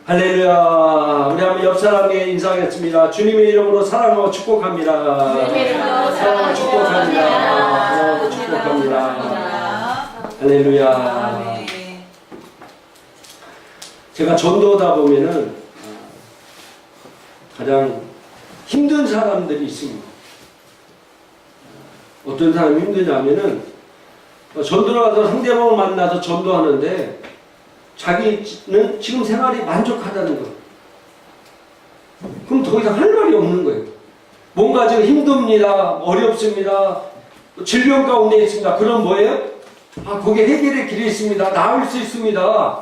할렐루야. 우리 한번 옆 사람에게 인사하겠습니다. 주님의 이름으로 사랑하고 축복합니다. 사랑하고 축복합니다. 사랑하고 축복합니다. 할렐루야. 제가 전도하다 보면은 가장 힘든 사람들이 있습니다. 어떤 사람이 힘드냐면은 전도를 가서 상대방을 만나서 전도하는데 자기는 지금 생활이 만족하다는 거예요. 그럼 더 이상 할 말이 없는 거예요. 뭔가 지금 힘듭니다. 어렵습니다. 질병 가운데 있습니다. 그럼 뭐예요? 거기에 해결의 길이 있습니다. 나을 수 있습니다.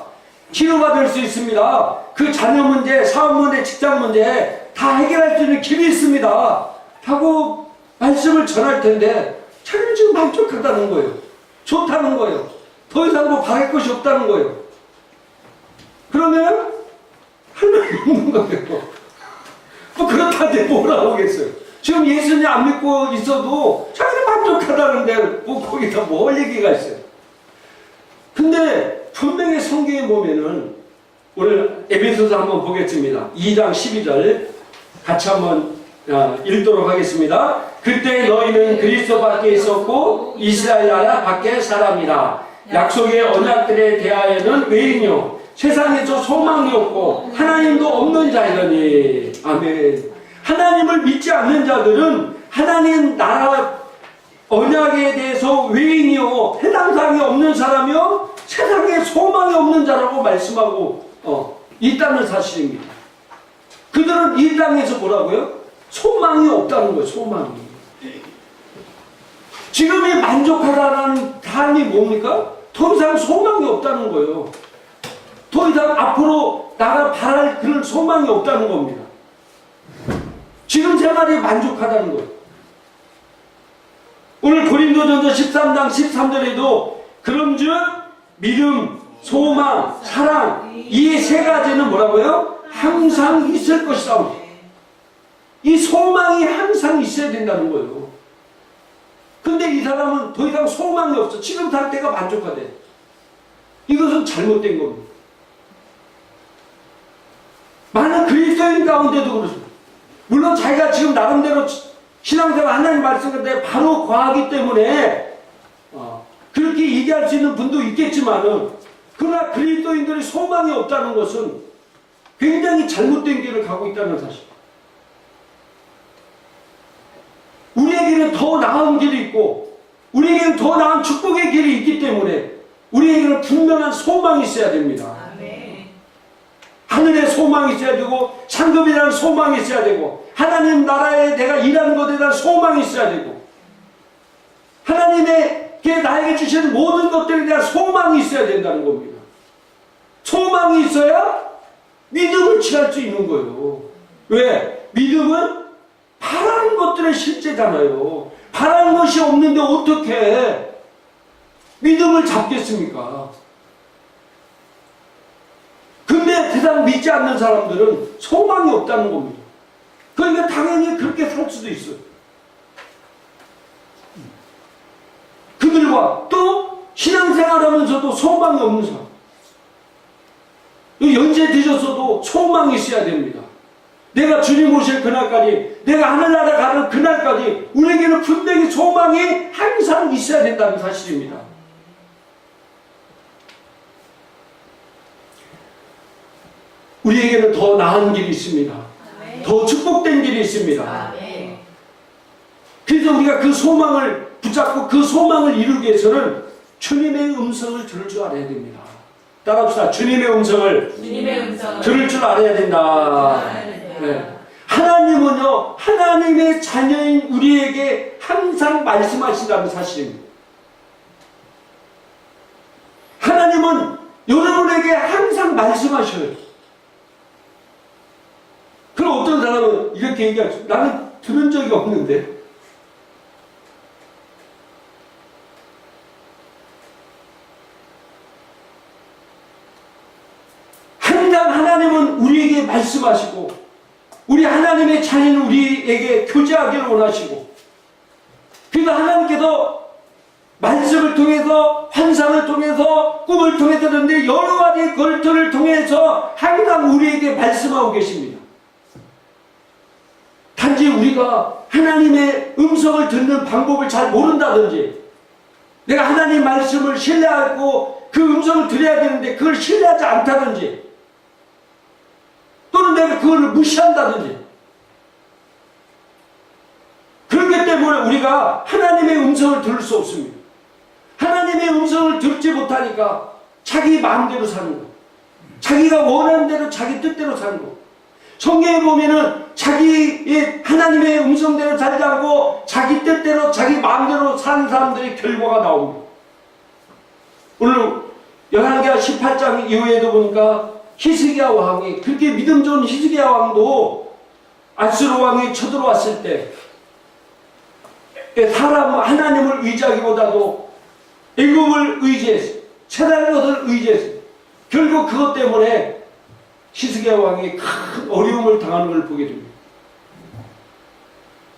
치료받을 수 있습니다. 그 자녀 문제, 사업 문제, 직장 문제 다 해결할 수 있는 길이 있습니다. 하고 말씀을 전할 텐데 자기는 지금 만족하다는 거예요. 좋다는 거예요. 더 이상 뭐 바랄 것이 없다는 거예요. 그러면 할 말이 없는 거예요. 뭐 그렇다는데 뭘 하겠어요. 지금 예수님 안 믿고 있어도 자기는 만족하다는데 뭐 거기다 뭘 얘기가 있어요. 근데 분명히 성경에 보면은 오늘 에베소서 한번 보겠습니다. 2장 12절 같이 한번 읽도록 하겠습니다. 그때 너희는 그리스도 밖에 있었고 이스라엘 나라 밖에 사람이라. 약속의 언약들에 대하여는 외인요 세상에서 소망이 없고 하나님도 없는 자이더니. 아멘. 하나님을 믿지 않는 자들은 하나님 나라 언약에 대해서 외인이요 해당사항이 없는 사람이요 세상에 소망이 없는 자라고 말씀하고 있다는 사실입니다. 그들은 이 땅에서 뭐라고요? 소망이 없다는 거예요. 소망이. 지금이 만족하다는 답이 뭡니까? 더 이상 소망이 없다는 거예요. 더 이상 앞으로 나가 바랄 그런 소망이 없다는 겁니다. 지금 생활이 만족하다는 거예요. 오늘 고린도전서 13장 13절에도 그런즉 믿음, 소망, 사랑 이 세 가지는 뭐라고요? 항상 있을 것이다. 이 소망이 항상 있어야 된다는 거예요. 근데 이 사람은 더 이상 소망이 없어. 지금 살 때가 만족하대. 이것은 잘못된 겁니다. 많은 그리스도인 가운데도 그렇습니다. 물론 자기가 지금 나름대로 신앙생활 하나님 말씀인데 바로 과하기 때문에 그렇게 얘기할 수 있는 분도 있겠지만은 그러나 그리스도인들이 소망이 없다는 것은 굉장히 잘못된 길을 가고 있다는 사실. 우리에게는 더 나은 길이 있고 우리에게는 더 나은 축복의 길이 있기 때문에 우리에게는 분명한 소망이 있어야 됩니다. 하늘에 소망이 있어야 되고 상급이라는 소망이 있어야 되고 하나님 나라에 내가 일하는 것에 대한 소망이 있어야 되고 하나님께 나에게 주시는 모든 것들에 대한 소망이 있어야 된다는 겁니다. 소망이 있어야 믿음을 취할 수 있는 거예요. 왜? 믿음은 바라는 것들의 실제잖아요. 바라는 것이 없는데 어떻게 믿음을 잡겠습니까? 근데 세상 믿지 않는 사람들은 소망이 없다는 겁니다. 그러니까 당연히 그렇게 살 수도 있어요. 그들과 또 신앙생활 하면서도 소망이 없는 사람. 연세 드셨어도 소망이 있어야 됩니다. 내가 주님 오실 그날까지, 내가 하늘나라 가는 그날까지 우리에게는 분명히 소망이 항상 있어야 된다는 사실입니다. 우리에게는 더 나은 길이 있습니다. 더 축복된 길이 있습니다. 그래서 우리가 그 소망을 붙잡고 그 소망을 이루기 위해서는 주님의 음성을 들을 줄 알아야 됩니다. 따라합시다. 주님의 음성을 들을 줄 알아야 된다. 네. 하나님은요, 하나님의 자녀인 우리에게 항상 말씀하신다는 사실입니다. 하나님은 여러분에게 항상 말씀하셔요. 그럼 어떤 사람은 이렇게 얘기하죠. 나는 들은 적이 없는데. 항상 하나님은 우리에게 말씀하시고 우리 하나님의 자녀는 우리에게 교제하기를 원하시고 그래서 하나님께서 말씀을 통해서, 환상을 통해서, 꿈을 통해서 그런데 여러 가지 걸터를 통해서 항상 우리에게 말씀하고 계십니다. 단지 우리가 하나님의 음성을 듣는 방법을 잘 모른다든지, 내가 하나님 말씀을 신뢰하고 그 음성을 들어야 되는데 그걸 신뢰하지 않다든지, 또는 내가 그걸 무시한다든지, 그렇기 때문에 우리가 하나님의 음성을 들을 수 없습니다. 하나님의 음성을 듣지 못하니까 자기 마음대로 사는 거, 자기가 원하는 대로 자기 뜻대로 사는 거. 성경에 보면은 자기의 하나님의 음성대로 살지 않고 자기 뜻대로 자기 마음대로 사는 사람들의 결과가 나옵니다. 오늘 열왕기하 18장 이후에도 보니까 히스기야 왕이, 그렇게 믿음 좋은 히스기야 왕도 아수르 왕이 쳐들어왔을 때 사람 하나님을 의지하기보다도 애굽을 의지했어요. 채다른 것을 의지했어요. 결국 그것 때문에 히스기야 왕이 큰 어려움을 당하는 걸 보게 됩니다.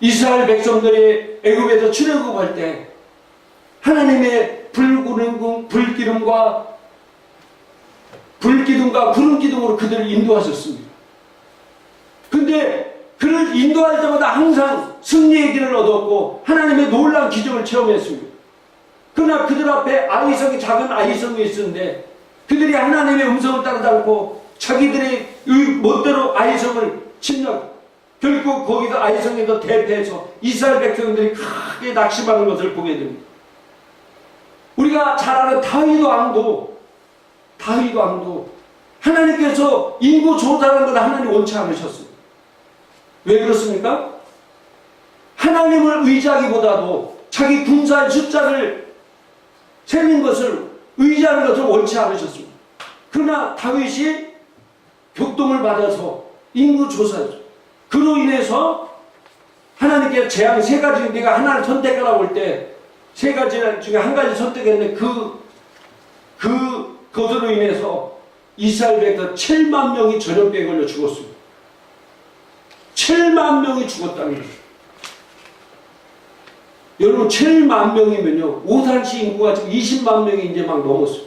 이스라엘 백성들이 애굽에서 출애굽할 때 하나님의 불기둥과 구름기둥으로 그들을 인도하셨습니다. 근데 그를 인도할 때마다 항상 승리의 길을 얻었고 하나님의 놀라운 기적을 체험했습니다. 그러나 그들 앞에 아이성이, 작은 아이성이 있었는데 그들이 하나님의 음성을 따르지 않고 자기들의 멋대로 아이성을 침략, 결국 거기서 아이성에서 대패해서 이스라엘 백성들이 크게 낙심하는 것을 보게 됩니다. 우리가 잘 아는 다윗 왕도 하나님께서 인구 조사하는 걸 하나님 원치 않으셨어요. 왜 그렇습니까? 하나님을 의지하기보다도 자기 군사의 숫자를 세는 것을, 의지하는 것을 원치 않으셨습니다. 그러나 다윗이 격동을 받아서 인구 조사했죠. 그로 인해서 하나님께 재앙 세 가지, 내가 하나를 선택하라고 할 때 세 가지 중에 한 가지 선택했는데 그것으로 인해서 이스라엘 백성 7만 명이 전염병에 걸려 죽었습니다. 7만 명이 죽었다는 거예요. 여러분 7만 명이면요, 오산시 인구가 지금 20만 명이 이제 막 넘었어요.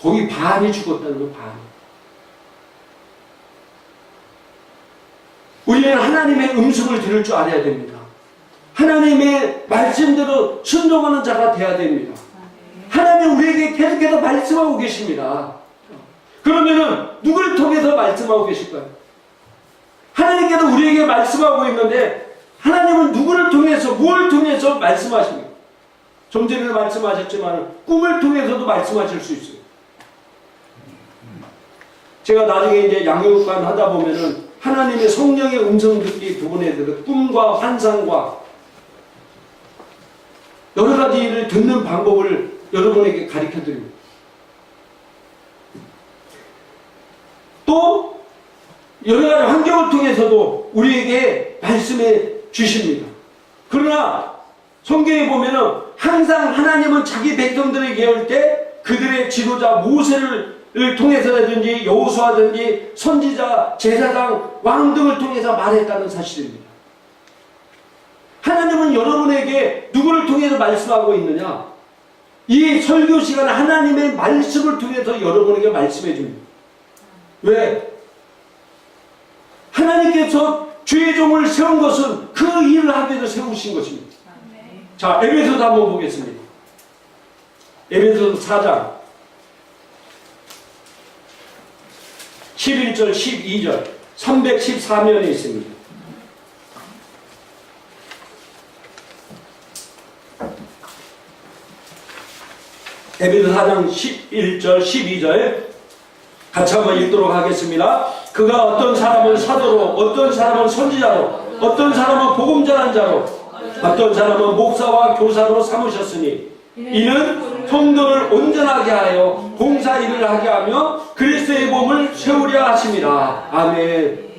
거의 반이 죽었다는 거예요. 반. 우리는 하나님의 음성을 들을 줄 알아야 됩니다. 하나님의 말씀대로 순종하는 자가 되어야 됩니다. 하나님 우리에게 계속해서 말씀하고 계십니다. 그러면은 누구를 통해서 말씀하고 계실까요? 하나님께서 우리에게 말씀하고 있는데 하나님은 누구를 통해서, 무엇을 통해서 말씀하십니까? 좀 전에도 말씀하셨지만 꿈을 통해서도 말씀하실 수 있어요. 제가 나중에 이제 양육관 하다 보면은 하나님의 성령의 음성 듣기 부분에 대해서 꿈과 환상과 여러 가지를 듣는 방법을 여러분에게 가르쳐 드립니다. 또 여러 가지 환경을 통해서도 우리에게 말씀해 주십니다. 그러나 성경에 보면은 항상 하나님은 자기 백성들에게 할 때 그들의 지도자 모세를 통해서라든지 여호수아든지 선지자, 제사장, 왕 등을 통해서 말했다는 사실입니다. 하나님은 여러분에게 누구를 통해서 말씀하고 있느냐? 이 설교 시간에 하나님의 말씀을 통해서 여러분에게 말씀해 줍니다. 왜? 하나님께서 주의 종을 세운 것은 그 일을 하기 위해서 세우신 것입니다. 자, 에베소서 한번 보겠습니다. 에베소서 4장 11절 12절 314면에 있습니다. 에베소서 4장 11절 12절 같이 한번 읽도록 하겠습니다. 그가 어떤 사람은 사도로, 어떤 사람은 선지자로, 어떤 사람은 복음 전한 자로, 어떤 사람은 목사와 교사로 삼으셨으니 이는 성도를 온전하게 하여 봉사 일을 하게 하며 그리스도의 몸을 세우려 하심이라. 아멘.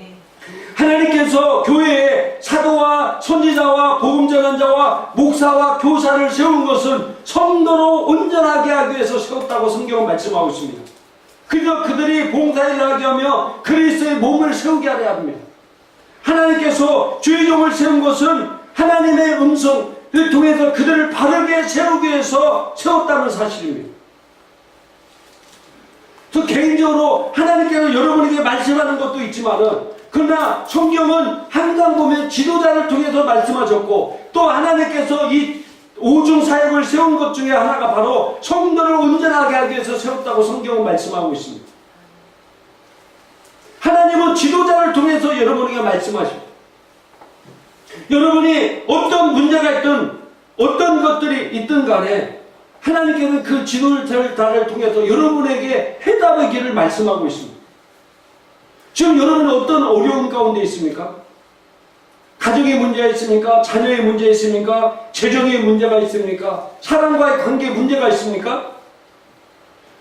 하나님께서 교회에 사도와 선지자와 복음 전한 자와 목사와 교사를 세운 것은 성도로 온전하게 하기 위해서 세웠다고 성경은 말씀하고 있습니다. 그저 그들이 봉사일을 하게 하며 그리스도의 몸을 세우게 하려 합니다. 하나님께서 주의 종을 세운 것은 하나님의 음성, 통해서 그들을 바르게 세우기 위해서 세웠다는 사실입니다. 저 개인적으로 하나님께서 여러분에게 말씀하는 것도 있지만은, 그러나 성경은 항상 보면 지도자를 통해서 말씀하셨고, 또 하나님께서 이 오중 사역을 세운 것 중에 하나가 바로 성도를 온전하게 하기 위해서 세웠다고 성경은 말씀하고 있습니다. 하나님은 지도자를 통해서 여러분에게 말씀하십니다. 여러분이 어떤 문제가 있든 어떤 것들이 있든 간에 하나님께서는 그 지도자를 통해서 여러분에게 해답의 길을 말씀하고 있습니다. 지금 여러분은 어떤 어려움 가운데 있습니까? 가정의 문제가 있습니까? 자녀의 문제가 있습니까? 재정의 문제가 있습니까? 사람과의 관계 문제가 있습니까?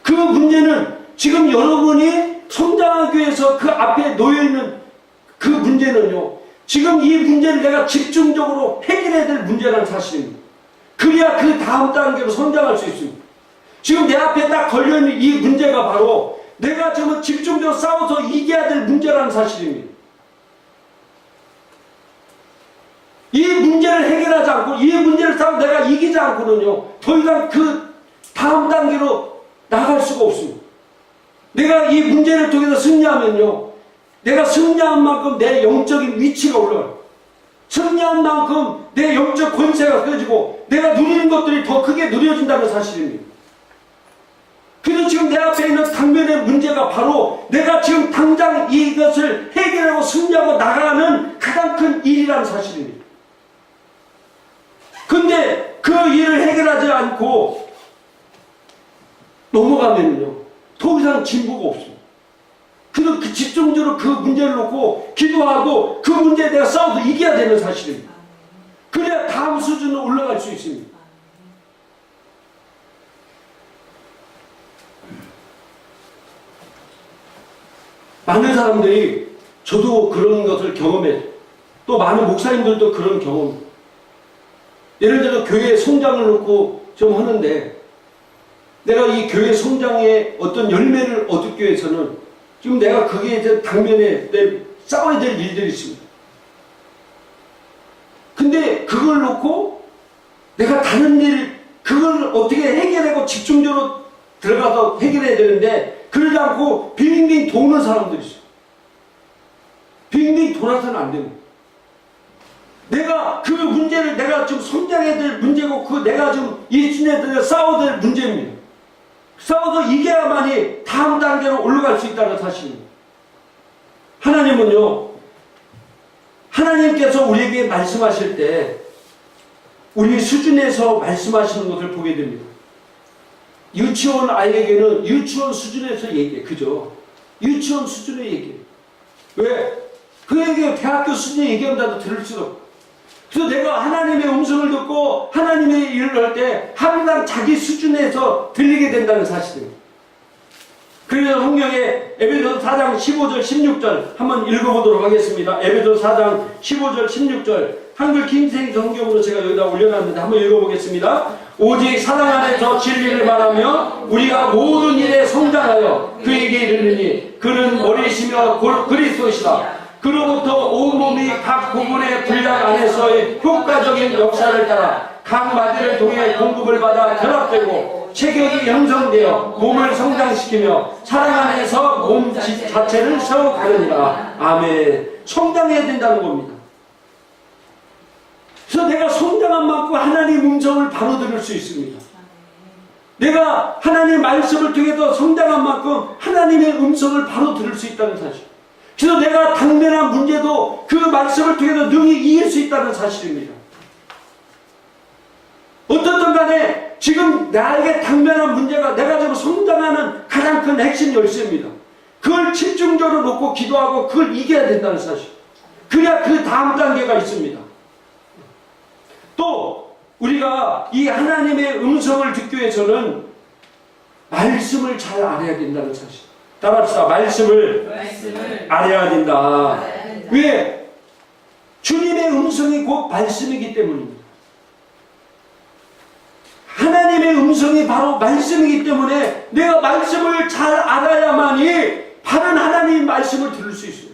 그 문제는 지금 여러분이 성장하기 위해서 그 앞에 놓여있는 그 문제는요, 지금 이 문제를 내가 집중적으로 해결해야 될 문제라는 사실입니다. 그래야 그 다음 단계로 성장할 수 있습니다. 지금 내 앞에 딱 걸려있는 이 문제가 바로 내가 지금 집중적으로 싸워서 이겨야 될 문제라는 사실입니다. 이 문제를 해결하지 않고 이 문제를 싸워 내가 이기지 않고는요, 더 이상 그 다음 단계로 나갈 수가 없습니다. 내가 이 문제를 통해서 승리하면요, 내가 승리한 만큼 내 영적인 위치가 올라가요. 승리한 만큼 내 영적 권세가 커지고 내가 누리는 것들이 더 크게 누려진다는 사실입니다. 그래서 지금 내 앞에 있는 당면의 문제가 바로 내가 지금 당장 이것을 해결하고 승리하고 나가는 가장 큰 일이라는 사실입니다. 근데 그 일을 해결하지 않고 넘어가면요, 더 이상 진보가 없습니다. 그래서 그 집중적으로 그 문제를 놓고 기도하고 그 문제에 내가 싸워서 이겨야 되는 사실입니다. 그래야 다음 수준으로 올라갈 수 있습니다. 많은 사람들이, 저도 그런 것을 경험해요. 또 많은 목사님들도 그런 경험. 예를 들어 교회 성장을 놓고 좀 하는데, 내가 이 교회 성장에 어떤 열매를 얻기 위해서는 지금 내가 거기에 이제 당면에 싸워야 될 일들이 있습니다. 근데 그걸 놓고 내가 다른 일, 그걸 어떻게 해결하고 집중적으로 들어가서 해결해야 되는데, 그러지 않고 빙빙 도는 사람들이 있어요. 빙빙 돌아서는 안 됩니다. 내가 그 문제를 내가 좀 성장해야 될 문제고, 그 내가 좀 이 순간에 싸워야 될 문제입니다. 싸워서 이겨야만이 다음 단계로 올라갈 수 있다는 사실입니다. 하나님은요, 하나님께서 우리에게 말씀하실 때 우리 수준에서 말씀하시는 것을 보게 됩니다. 유치원 아이에게는 유치원 수준에서 얘기해. 그죠? 유치원 수준의 얘기해. 왜? 그에게 대학교 수준의 얘기한다도 들을 수도 없고. 그래서 내가 하나님의 음성을 듣고 하나님의 일을 할 때 항상 자기 수준에서 들리게 된다는 사실입니다. 그래서 성경에 에베소서 4장 15절 16절 한번 읽어보도록 하겠습니다. 에베소서 4장 15절 16절 한글 김생 성경으로 제가 여기다 올려놨는데 한번 읽어보겠습니다. 오직 사랑 안에서 진리를 말하며 우리가 모든 일에 성장하여 그에게 이르느니 그는 머리시며 그리스도시라. 그로부터 온몸이 각 부분의 분량 안에서의 효과적인 역사를 따라 각 마디를 통해 공급을 받아 결합되고 체격이 형성되어 몸을 성장시키며 사랑 안에서 몸 자체를 세워가느니라. 아멘. 성장해야 된다는 겁니다. 그래서 내가 성장한 만큼 하나님의 음성을 바로 들을 수 있습니다. 내가 하나님의 말씀을 통해서 성장한 만큼 하나님의 음성을 바로 들을 수 있다는 사실. 그래서 내가 당면한 문제도 그 말씀을 통해서 능히 이길 수 있다는 사실입니다. 어떻든 간에 지금 나에게 당면한 문제가 내가 지금 성장하는 가장 큰 핵심 열쇠입니다. 그걸 집중적으로 놓고 기도하고 그걸 이겨야 된다는 사실. 그래야 그 다음 단계가 있습니다. 또 우리가 이 하나님의 음성을 듣기 위해서는 말씀을 잘 알아야 된다는 사실. 따라합시다. 말씀을 알아야 된다. 왜? 주님의 음성이 곧 말씀이기 때문입니다. 하나님의 음성이 바로 말씀이기 때문에 내가 말씀을 잘 알아야만이 바른 하나님의 말씀을 들을 수 있어요.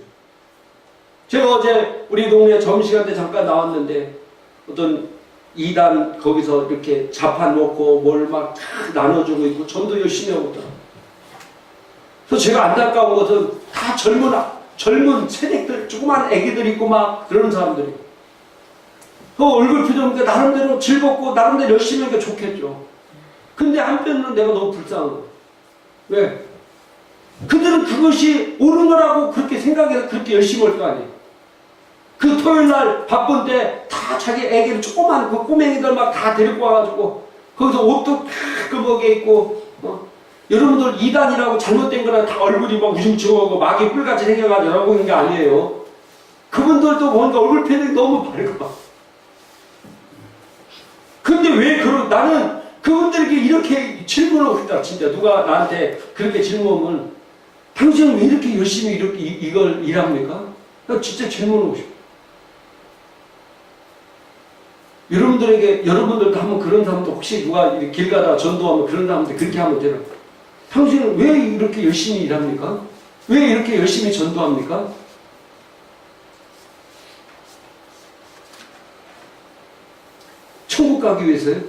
제가 어제 우리 동네 점심시간 때 잠깐 나왔는데 어떤 이단 거기서 이렇게 자판 놓고 뭘 막 나눠주고 있고 전도 열심히 하고 있더라고요. 그래서 제가 안타까운 것은 다 젊은 새댁들, 조그만 애기들 있고 막 그런 사람들이. 그 얼굴 표정도 나름대로 즐겁고 나름대로 열심히 하니까 좋겠죠. 근데 한편으로는 내가 너무 불쌍한 거예요. 왜? 그들은 그것이 옳은 거라고 그렇게 생각해서 그렇게 열심히 할 거 아니에요. 그 토요일날 바쁜 때 다 자기 애기를 조그만 그 꼬맹이들 막 다 데리고 와가지고 거기서 옷도 깔끔하게 입고 여러분들 이단이라고 잘못된 거나 다 얼굴이 막 우중충하고 막이 뿔같이 생겨가지고 이러고 있는 게 아니에요. 그분들도 뭔가 얼굴 표정이 너무 밝아. 근데 왜 나는 그분들에게 이렇게 질문하고 있다. 진짜 누가 나한테 그렇게 질문하면 당신은 왜 이렇게 열심히 이걸 일합니까? 나 진짜 질문하고 싶어. 여러분들도 한번 그런 사람도 혹시 누가 길 가다가 전도하면 그런 사람들 그렇게 하면 되나? 당신은 왜 이렇게 열심히 일합니까? 왜 이렇게 열심히 전도합니까? 천국 가기 위해서요?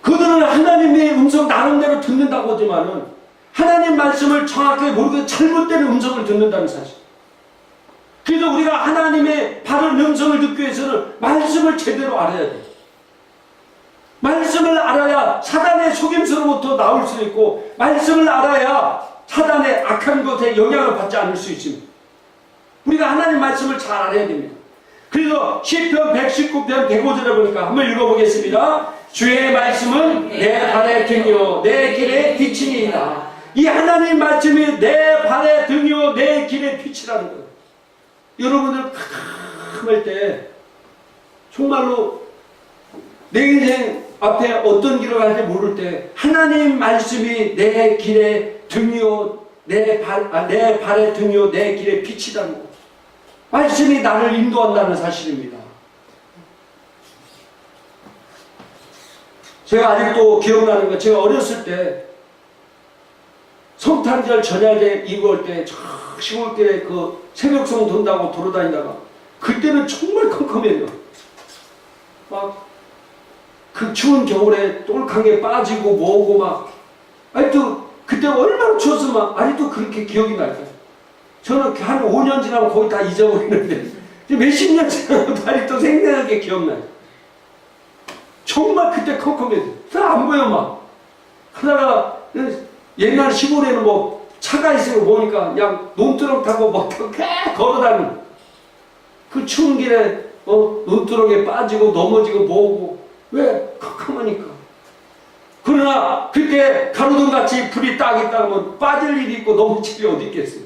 그들은 하나님의 음성 나름대로 듣는다고 하지만은 하나님 말씀을 정확하게 모르고 잘못된 음성을 듣는다는 사실. 그래서 우리가 하나님의 바른 음성을 듣기 위해서는 말씀을 제대로 알아야 돼요. 말씀을 알아야 사단의 속임수로부터 나올 수 있고 말씀을 알아야 사단의 악한 것에 영향을 받지 않을 수 있습니다. 우리가 하나님 말씀을 잘 알아야 됩니다. 그래서 시편 119편 105절에 보니까 한번 읽어보겠습니다. 주의 말씀은 내 발의 등이요 내 길의 빛이니이다. 이 하나님 말씀이 내 발의 등이요 내 길의 빛이라는 거예요. 여러분들 캄할 때 정말로 내 인생 앞에 어떤 길을 갈지 모를 때 하나님 말씀이 내 길의 등이요 내 발의 등이요 내 길의 빛이라는 거예요. 말씀이 나를 인도한다는 사실입니다. 제가 아직도 기억나는 거, 제가 어렸을 때 성탄절 저녁에 이거 때 시골길에 그 새벽송 돈다고 돌아다니다가 그때는 정말 컴컴해요. 막 그 추운 겨울에 똘캉에 빠지고 뭐고 막 아직도 그때 얼마나 추웠으면 아직도 그렇게 기억이 날까요? 저는 한 5년 지나면 거의 다 잊어버리는데 몇십 년 지나면 아직도 생생하게 기억나요. 정말 그때 컴컴해요. 안 보여 막. 하다가 옛날 시골에는 뭐 차가 있으면 보니까 그냥 논두렁 타고 뭐 걸어다니는 그 추운 길에 논두렁에 빠지고 넘어지고 뭐고 왜? 컴컴하니까. 그러나 그때 가로등같이 불이 딱 있다면 빠질 일이 있고 넘어질 일이 어디 있겠어요.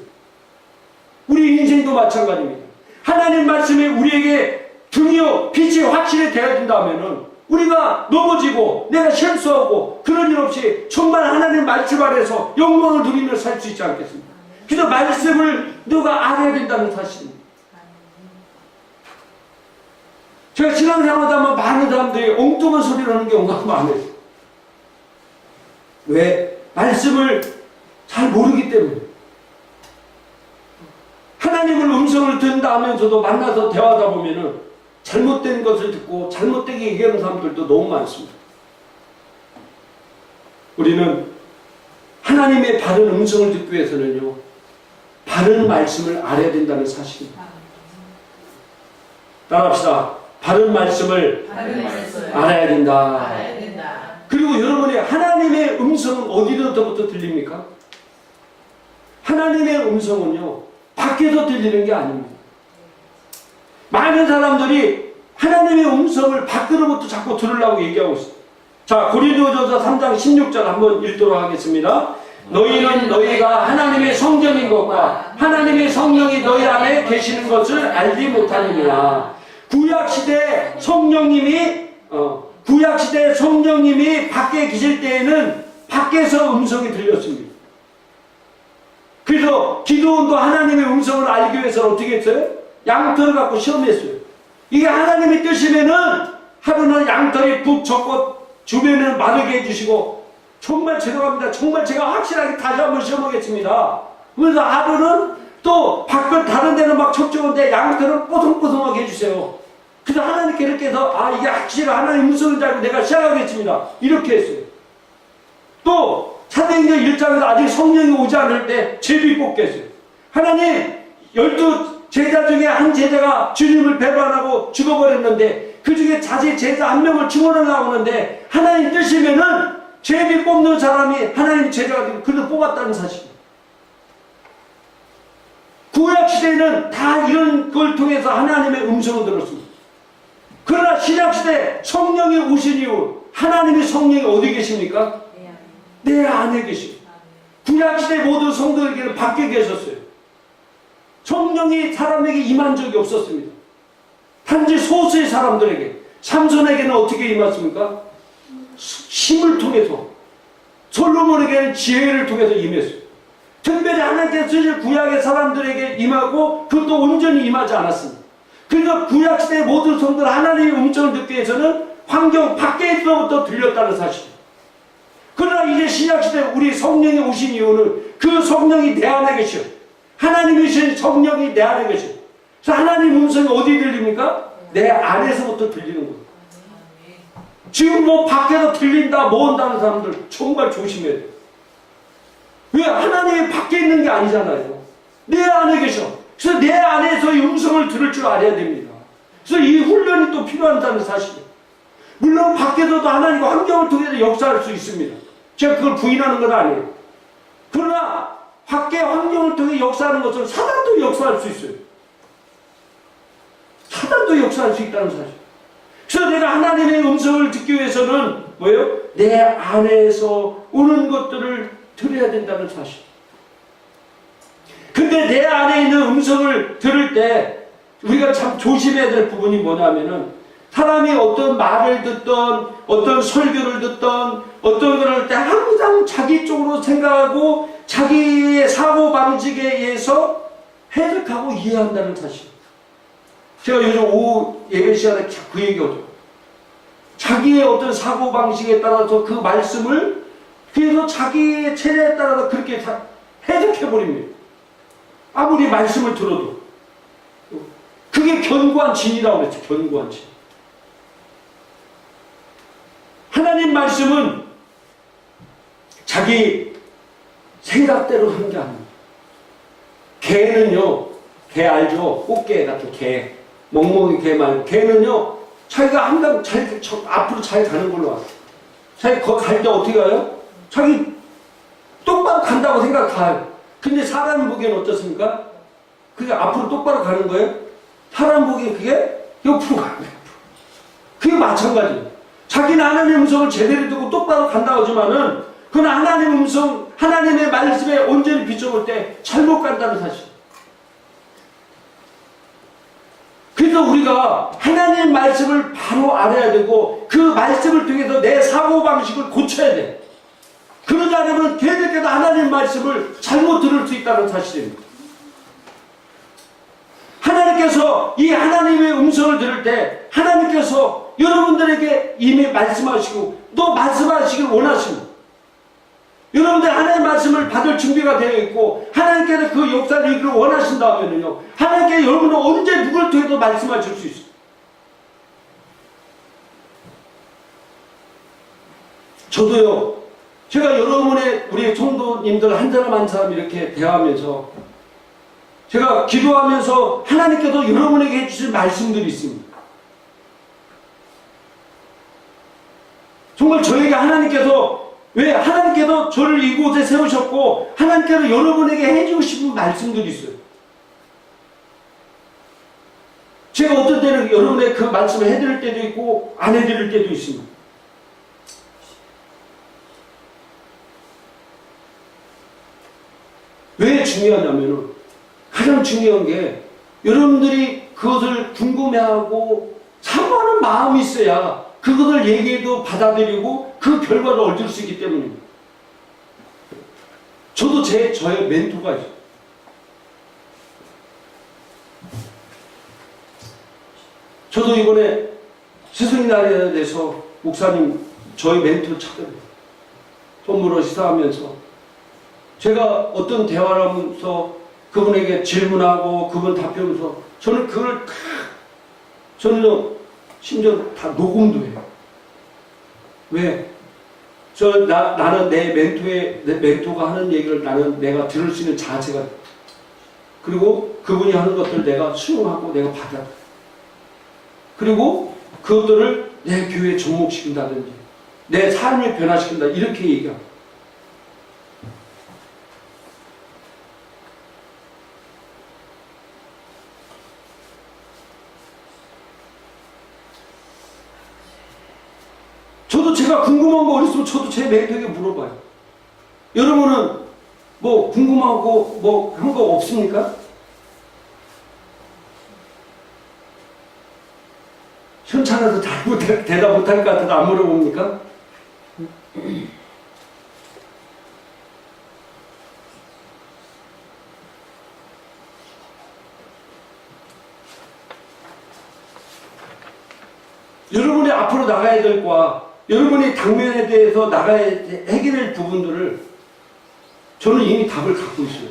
우리 인생도 마찬가지입니다. 하나님 말씀이 우리에게 등이요 빛이 확실히 되어야 된다면은 우리가 넘어지고 내가 실수하고 그런 일 없이 정말 하나님 말씀 아래서 영광을 누리며 살 수 있지 않겠습니까? 그래서 말씀을 누가 알아야 된다는 사실입니다. 제가 신앙생활하다 보면 많은 사람들이 엉뚱한 소리를 하는 경우가 많아요. 왜? 말씀을 잘 모르기 때문에. 하나님을 음성을 듣는다 하면서도 만나서 대화하다 보면은 잘못된 것을 듣고 잘못되게 얘기하는 사람들도 너무 많습니다. 우리는 하나님의 바른 음성을 듣기 위해서는요, 바른 말씀을 알아야 된다는 사실입니다. 따라합시다. 바른 말씀을 알아야 된다. 그리고 여러분이 하나님의 음성은 어디로부터 들립니까? 하나님의 음성은요, 밖에서 들리는 게 아닙니다. 많은 사람들이 하나님의 음성을 밖으로부터 자꾸 들으려고 얘기하고 있어요. 자, 고린도전서 3장 16절 한번 읽도록 하겠습니다. 너희는 너희가 하나님의 성전인 것과 하나님의 성령이 너희 안에 계시는 것을 알지 못하느니라. 구약시대 성령님이 밖에 계실 때에는 밖에서 음성이 들렸습니다. 그래서 기도원도 하나님의 음성을 알기 위해서 어떻게 했어요? 양털을 갖고 시험했어요. 이게 하나님의 뜻이면은 하루는 양털이 푹 젖고 주변을 마르게 해주시고, 정말 죄송합니다. 정말 제가 확실하게 다시 한번 시험하겠습니다. 그래서 하루는 또 밖은 다른 데는 막 촉촉한데 양털은 뽀송뽀송하게 해주세요. 그래서 하나님께 이렇게 해서 이게 확실히 하나님 음성을 알고 내가 시작하겠습니다. 이렇게 했어요. 또 사도행전 1장에서 아직 성령이 오지 않을 때 제비 뽑게 했어요. 하나님 12 제자 중에 한 제자가 주님을 배반하고 죽어버렸는데 그 중에 자기 제자 한 명을 증언하려고 하는데 하나님 뜻이면은 제비 뽑는 사람이 하나님 제자가 되고 그를 뽑았다는 사실입니다. 구약시대에는 다 이런 걸 통해서 하나님의 음성을 들었습니다. 그러나 신약시대 성령이 오신 이후 하나님의 성령이 어디 계십니까? 내 안에 계십니다. 구약시대 모든 성도에게는 밖에 계셨어요. 성령이 사람에게 임한 적이 없었습니다. 단지 소수의 사람들에게. 삼손에게는 어떻게 임했습니까? 힘을 통해서. 솔로몬에게는 지혜를 통해서 임했어요. 특별히 하나님께서 쓰실 구약의 사람들에게 임하고 그것도 온전히 임하지 않았습니다. 그래서 구약시대의 모든 성도들 하나님의 음성을 듣기 위해서는 환경 밖에서부터 들렸다는 사실입니다. 그러나 이제 신약시대 우리 성령이 오신 이유는 그 성령이 내 안에 계셔. 하나님이신 성령이 내 안에 계셔. 그래서 하나님 음성이 어디 들립니까? 내 안에서부터 들리는 거예요. 지금 뭐 밖에서 들린다 뭐 한다는 사람들 정말 조심해야 돼요. 왜? 하나님이 밖에 있는 게 아니잖아요. 내 안에 계셔. 그래서 내 안에서 이 음성을 들을 줄 알아야 됩니다. 그래서 이 훈련이 또 필요하다는 사실이에요. 물론 밖에서도 하나님과 환경을 통해서 역사할 수 있습니다. 제가 그걸 부인하는 건 아니에요. 그러나 밖의 환경을 통해 역사하는 것은 사단도 역사할 수 있어요. 사단도 역사할 수 있다는 사실. 그래서 내가 하나님의 음성을 듣기 위해서는 뭐예요? 내 안에서 오는 것들을 들어야 된다는 사실. 근데 내 안에 있는 음성을 들을 때 우리가 참 조심해야 될 부분이 뭐냐면은 사람이 어떤 말을 듣던 어떤 설교를 듣던 어떤 걸 할 때 항상 자기 쪽으로 생각하고 자기의 사고방식에 의해서 해석하고 이해한다는 사실. 제가 요즘 오후 예배 시간에 그 얘기하죠. 자기의 어떤 사고방식에 따라서 그 말씀을 그래서 자기의 체제에 따라서 그렇게 해석해버립니다. 아무리 말씀을 들어도. 그게 견고한 진이라고 그랬죠. 견고한 진. 하나님 말씀은 자기 생각대로 하는 게 아닙니다. 개는요, 개 알죠? 꽃게 같은 개. 멍멍이 개 말고. 개는요, 자기가 항상 앞으로 잘 가는 걸로 와요. 자기 거기 갈 때 어떻게 가요? 자기 똑바로 간다고 생각해요. 근데 사람 보기에는 어떻습니까? 그게 앞으로 똑바로 가는 거예요? 사람 보기에 그게 옆으로 가는 거예요. 그게 마찬가지예요. 자기는 하나님의 음성을 제대로 듣고 똑바로 간다고 하지만은 그건 하나님의 음성, 하나님의 말씀에 온전히 비춰볼 때 잘못 간다는 사실. 그래서 우리가 하나님의 말씀을 바로 알아야 되고 그 말씀을 통해서 내 사고방식을 고쳐야 돼. 그러지 않으면 걔들께도 하나님의 말씀을 잘못 들을 수 있다는 사실입니다. 하나님께서 이 하나님의 음성을 들을 때 하나님께서 여러분들에게 이미 말씀하시고 또 말씀하시길 원하십니다. 여러분들 하나님의 말씀을 받을 준비가 되어 있고 하나님께서 그 역사를 이루기를 원하신다면요 하나님께 여러분은 언제 누굴 통해서 말씀하실 수 있어요. 저도요, 제가 여러분의 우리 성도님들 한 사람 한 사람 이렇게 대화하면서 제가 기도하면서 하나님께서 여러분에게 해주신 말씀들이 있습니다. 정말 저에게 하나님께서 왜 하나님께서 저를 이곳에 세우셨고 하나님께서 여러분에게 해주고 싶은 말씀들이 있어요. 제가 어떤 때는 여러분의 그 말씀을 해드릴 때도 있고 안 해드릴 때도 있습니다. 왜 중요하냐면은 가장 중요한 게 여러분들이 그것을 궁금해하고 사모하는 마음이 있어야 그것을 얘기해도 받아들이고 그 결과를 얻을 수 있기 때문입니다. 저도 저의 멘토가 있어요. 저도 이번에 스승의 날에 대해서 목사님 저희 멘토를 찾아요. 선물을 시사하면서 제가 어떤 대화를 하면서 그분에게 질문하고 그분 답변하면서 저는 그걸 저는 심지어 다 녹음도 해요. 왜? 나는 내 멘토가 하는 얘기를 내가 들을 수 있는 자세가, 그리고 그분이 하는 것들 내가 수용하고 내가 받아. 그리고 그것들을 내 교회에 접목시킨다든지, 내 삶을 변화시킨다. 이렇게 얘기합니다. 저도 제가 궁금한 거 있으면 저도 제 멘토에게 물어봐요. 여러분은 뭐 궁금하고 뭐 한 거 없습니까? 현찬아도 대답 못할 것 같아서 안 물어봅니까? 여러분이 앞으로 나가야 될 과, 여러분이 당면에 대해서 나가야 해결할 부분들을 저는 이미 답을 갖고 있어요.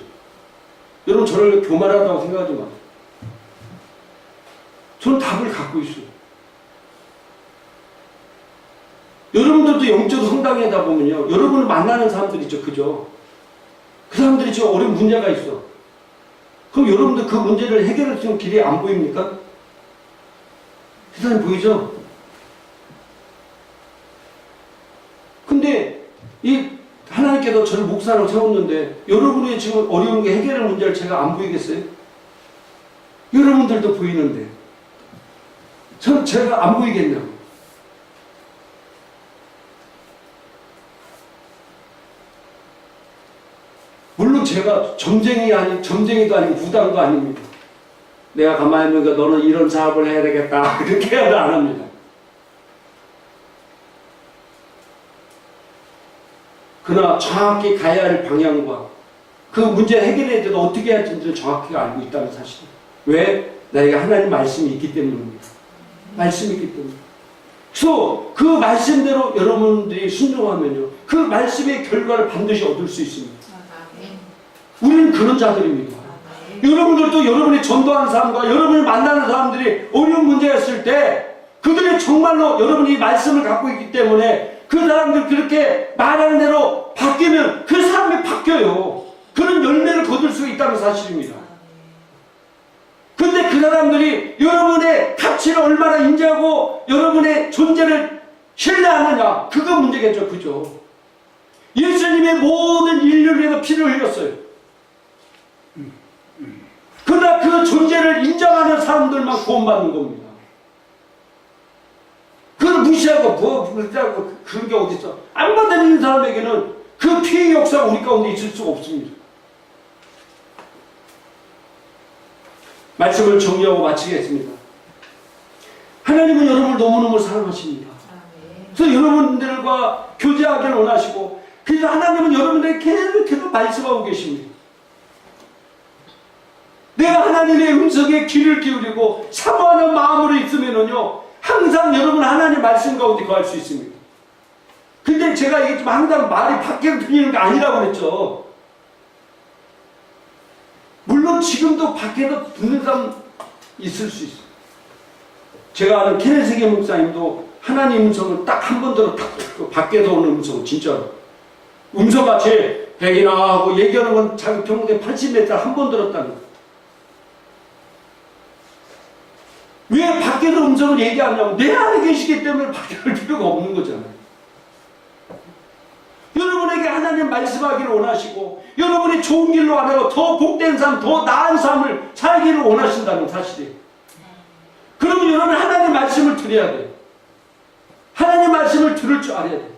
여러분 저를 교만하다고 생각하지 마세요. 저는 답을 갖고 있어요. 여러분들도 영적 성당에다 보면요, 여러분을 만나는 사람들 있죠, 그죠? 그 사람들이 지금 어려운 문제가 있어. 그럼 여러분들 그 문제를 해결할 수 있는 길이 안 보입니까? 세상에 보이죠? 근데 이 하나님께서 저를 목사로 세웠는데 여러분이 지금 어려운 게 해결할 문제를 제가 안 보이겠어요? 여러분들도 보이는데 제가 안 보이겠냐고. 물론 제가 점쟁이도 아니고 무당도 아닙니다. 내가 가만히 있는 거 너는 이런 사업을 해야 되겠다 그렇게 해도 안 합니다. 그러나 정확히 가야 할 방향과 그 문제 해결해야 돼도 어떻게 해야 할지를 정확히 알고 있다는 사실. 왜? 나에게 하나님 말씀이 있기 때문입니다. 말씀이 있기 때문에. 그래서 그 말씀대로 여러분들이 순종하면요, 그 말씀의 결과를 반드시 얻을 수 있습니다. 우리는 그런 자들입니다. 여러분들도 여러분이 전도하는 사람과 여러분이 만나는 사람들이 어려운 문제가 있을 때 그들이 정말로 여러분이 말씀을 갖고 있기 때문에 그 사람들 그렇게 말하는 대로 바뀌면 그 사람이 바뀌어요. 그런 열매를 거둘 수 있다는 사실입니다. 근데 그 사람들이 여러분의 가치를 얼마나 인지하고 여러분의 존재를 신뢰하느냐, 그거 문제겠죠. 그죠? 예수님의 모든 인류를 위해서 피를 흘렸어요. 그러나 그 존재를 인정하는 사람들만 구원받는 겁니다. 그걸 무시하고 그런 게 어디 있어? 안 받는 사람에게는 그 피의 역사가 우리 가운데 있을 수가 없습니다. 말씀을 정리하고 마치겠습니다. 하나님은 여러분을 너무너무 사랑하십니다. 그래서 여러분들과 교제하기를 원하시고, 그래서 하나님은 여러분들에게 계속 말씀하고 계십니다. 내가 하나님의 음성에 귀를 기울이고 사모하는 마음으로 있으면요, 항상 여러분 하나님의 말씀 가운데 거할 수 있습니다. 근데 제가 이게 좀 항상 말이 밖에서 들리는 게 아니라고 그랬죠. 물론 지금도 밖에서 듣는 사람 있을 수 있어요. 제가 아는 케네세계 목사님도 하나님 음성을 딱 한 번 들어 딱 듣고, 밖에서 오는 음성, 진짜로 음성같이 백이나 하고 얘기하는 건 자기 평균에 80m 한 번 들었다는 거예요. 왜 밖에서 음성을 얘기하냐면 내 안에 계시기 때문에 밖에 할 필요가 없는 거잖아요. 여러분에게 하나님 말씀하기를 원하시고, 여러분이 좋은 길로 안 하고 더 복된 삶, 더 나은 삶을 살기를 원하신다는 사실이에요. 그러면 여러분 하나님 말씀을 드려야 돼요. 하나님 말씀을 들을 줄 알아야 돼요.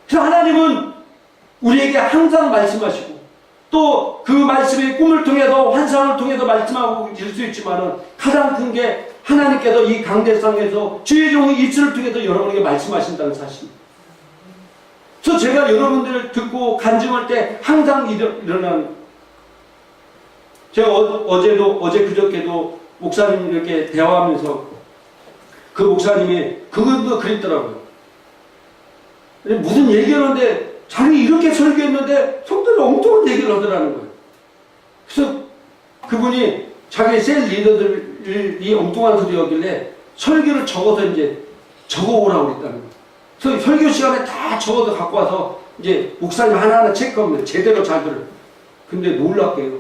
그래서 하나님은 우리에게 항상 말씀하시고, 또 그 말씀의 꿈을 통해서 환상을 통해서 말씀하고 있을 수 있지만 가장 큰 게 하나님께서 이 강대상에서 주의 종의 입술을 통해서 여러분에게 말씀하신다는 사실입니다. 그래서 제가 여러분들을 듣고 간증할 때 항상 일어난, 제가 어제 그저께도 목사님 이렇게 대화하면서 그 목사님이 그것도 그랬더라고요. 무슨 얘기하는데 자기 이렇게 설교했는데 성도들이 엉뚱한 얘기를 하더라는 거예요. 그분이 자기 셀 리더들이 엉뚱한 소리였길래 설교를 적어서 이제 적어오라고 그랬다는 거예요. 그래서 설교 시간에 다 적어서 갖고 와서 이제 목사님 하나하나 체크하면 제대로 잘 들어요. 근데 놀랍게요.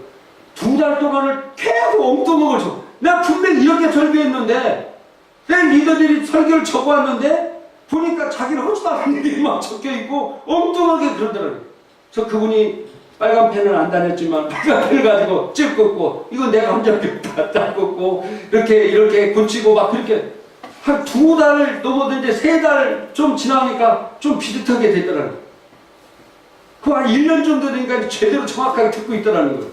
2달 동안을 계속 엉뚱한 걸 적어. 내가 분명히 이렇게 설교했는데 셀 리더들이 설교를 적어왔는데 보니까 자기는 하지도 않은 일이 막 적혀있고 엉뚱하게 그러더라고요. 그래서 그분이 빨간 펜을 안 다녔지만 빨간 펜을 가지고 찍었고 이건 내가 혼자 다 닦았고 이렇게 고치고 막 그렇게 한 2달 넘어도 이제 3달 좀 지나니까 좀 비슷하게 되더라고요. 그 한 1년 정도 되니까 제대로 정확하게 듣고 있더라는 거예요.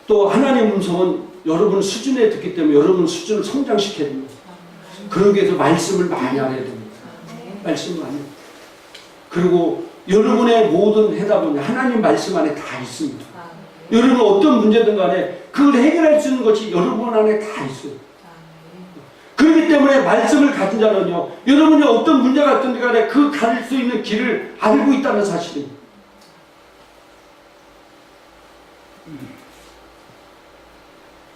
또 하나님의 음성은 여러분 수준에 듣기 때문에 여러분 수준을 성장시켜야 됩니다. 그러기 위해서 말씀을 많이 알아야 됩니다. 말씀을 많이. 그리고 여러분의 모든 해답은 하나님 말씀 안에 다 있습니다. 여러분 어떤 문제든 간에 그걸 해결할 수 있는 것이 여러분 안에 다 있어요. 그렇기 때문에 말씀을 가진 자는요, 여러분이 어떤 문제가 있든 간에 그 갈 수 있는 길을 알고 있다는 사실입니다.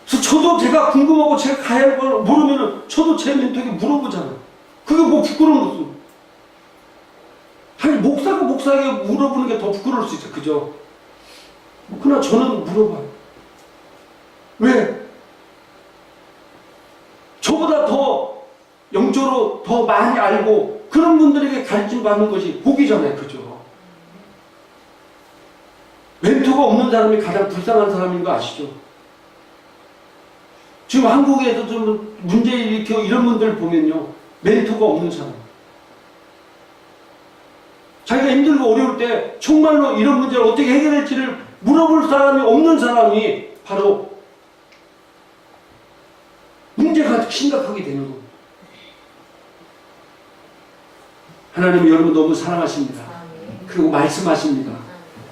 그래서 저도 제가 궁금하고 제가 가야 할 걸 모르면은 저도 제 멘토에게 물어보잖아요. 그게 뭐 부끄러운 것은. 아니, 목사가 목사에게 물어보는 게 더 부끄러울 수 있어요. 그죠? 그러나 저는 물어봐요. 왜? 저보다 더 영적으로 더 많이 알고 그런 분들에게 가르침 받는 것이 복이잖아요. 그죠? 멘토가 없는 사람이 가장 불쌍한 사람인 거 아시죠? 지금 한국에도 좀 문제 일으키고 이런 분들 보면요, 멘토가 없는 사람. 자기가 힘들고 어려울 때 정말로 이런 문제를 어떻게 해결할지를 물어볼 사람이 없는 사람이 바로 문제가 심각하게 되는 겁니다. 하나님이 여러분 너무 사랑하십니다. 그리고 말씀하십니다.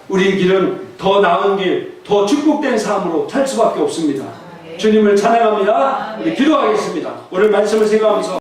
우리의 길은 더 나은 길, 더 축복된 삶으로 살 수밖에 없습니다. 주님을 찬양합니다. 우리 기도하겠습니다. 오늘 말씀을 생각하면서